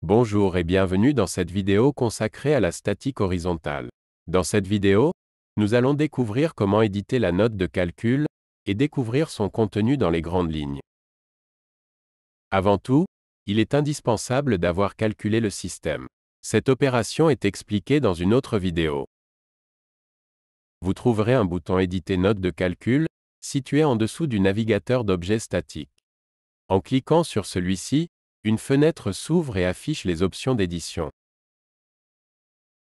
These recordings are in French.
Bonjour et bienvenue dans cette vidéo consacrée à la statique horizontale. Dans cette vidéo, nous allons découvrir comment éditer la note de calcul et découvrir son contenu dans les grandes lignes. Avant tout, il est indispensable d'avoir calculé le système. Cette opération est expliquée dans une autre vidéo. Vous trouverez un bouton Éditer note de calcul, situé en dessous du navigateur d'objets statiques. En cliquant sur celui-ci, une fenêtre s'ouvre et affiche les options d'édition.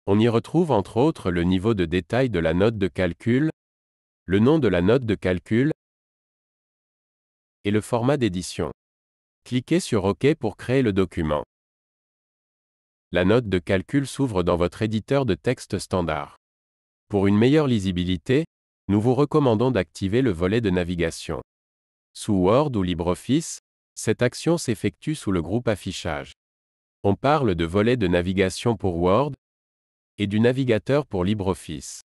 On y retrouve entre autres le niveau de détail de la note de calcul, le nom de la note de calcul et le format d'édition. Cliquez sur OK pour créer le document. La note de calcul s'ouvre dans votre éditeur de texte standard. Pour une meilleure lisibilité, nous vous recommandons d'activer le volet de navigation. Sous Word ou LibreOffice, cette action s'effectue sous le groupe Affichage. On parle de volet de navigation pour Word et du navigateur pour LibreOffice.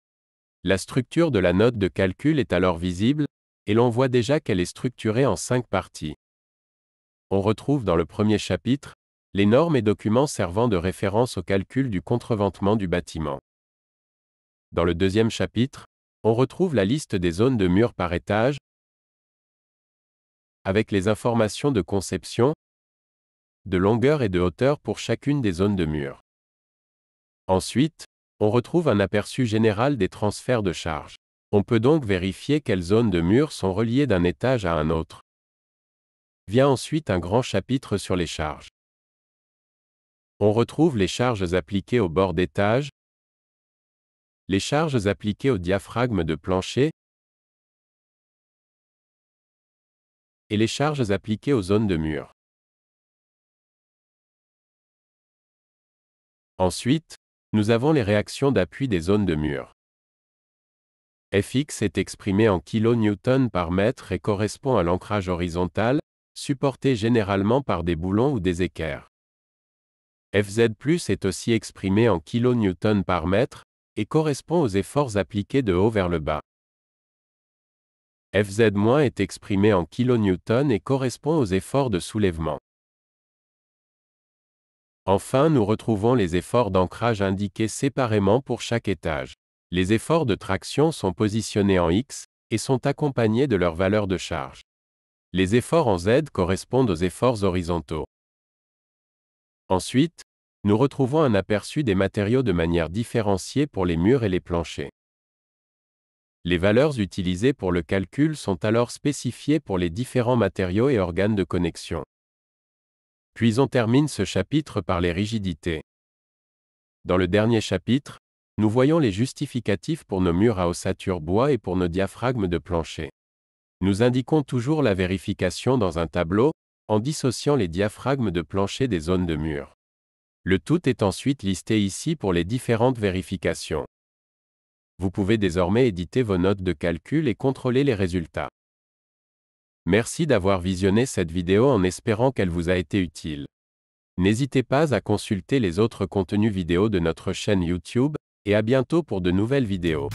La structure de la note de calcul est alors visible, et l'on voit déjà qu'elle est structurée en 5 parties. On retrouve dans le premier chapitre les normes et documents servant de référence au calcul du contreventement du bâtiment. Dans le deuxième chapitre, on retrouve la liste des zones de murs par étage, avec les informations de conception, de longueur et de hauteur pour chacune des zones de murs. Ensuite, on retrouve un aperçu général des transferts de charges. On peut donc vérifier quelles zones de murs sont reliées d'un étage à un autre. Vient ensuite un grand chapitre sur les charges. On retrouve les charges appliquées au bord d'étage, les charges appliquées au diaphragme de plancher et les charges appliquées aux zones de mur. Ensuite, nous avons les réactions d'appui des zones de mur. Fx est exprimé en kN par mètre et correspond à l'ancrage horizontal, supporté généralement par des boulons ou des équerres. Fz+ est aussi exprimé en kN par mètre, et correspond aux efforts appliqués de haut vers le bas. Fz- est exprimé en kN et correspond aux efforts de soulèvement. Enfin, nous retrouvons les efforts d'ancrage indiqués séparément pour chaque étage. Les efforts de traction sont positionnés en X, et sont accompagnés de leur valeur de charge. Les efforts en Z correspondent aux efforts horizontaux. Ensuite, nous retrouvons un aperçu des matériaux de manière différenciée pour les murs et les planchers. Les valeurs utilisées pour le calcul sont alors spécifiées pour les différents matériaux et organes de connexion. Puis on termine ce chapitre par les rigidités. Dans le dernier chapitre, nous voyons les justificatifs pour nos murs à ossature bois et pour nos diaphragmes de plancher. Nous indiquons toujours la vérification dans un tableau, en dissociant les diaphragmes de plancher des zones de mur. Le tout est ensuite listé ici pour les différentes vérifications. Vous pouvez désormais éditer vos notes de calcul et contrôler les résultats. Merci d'avoir visionné cette vidéo en espérant qu'elle vous a été utile. N'hésitez pas à consulter les autres contenus vidéo de notre chaîne YouTube, et à bientôt pour de nouvelles vidéos.